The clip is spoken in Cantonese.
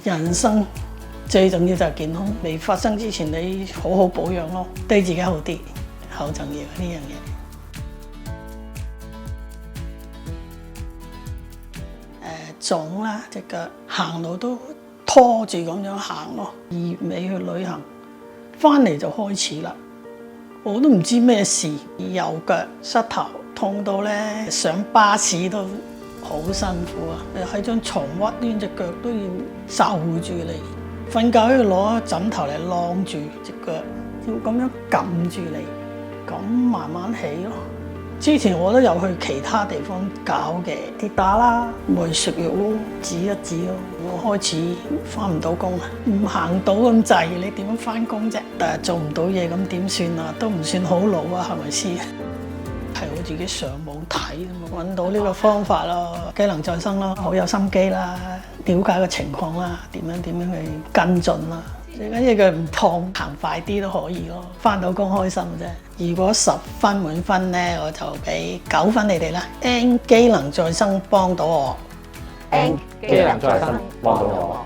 人生最重要就係健康，未發生之前你好好保養咯，對自己好啲，好重要呢樣嘢。腫啦，隻腳行路都拖住咁樣行咯。2月尾去旅行，翻嚟就開始啦。我都唔知咩事，右腳膝頭痛到咧，上巴士都好辛苦啊！喺張床屈攣隻腳都要守住你，瞓覺要攞枕頭嚟晾住隻腳，要咁樣撳住你，咁慢慢起咯。之前我都有去其他地方搞嘅，跌打啦，咪食藥咯，止一止咯。我開始翻唔到工啊，唔行到咁滯，你點樣翻工啫？但係做唔到嘢咁點算啊？都唔算好老啊，係咪先？係我自己上網睇揾到呢個方法咯，機能再生咯，好有心機啦，了解個情況啦，點樣去跟進啦。最緊要佢唔痛，行快啲都可以咯，返到工開心啫。如果10分滿分呢，我就俾9分你哋啦。N 機能再生幫到我，N 機能再生幫到我。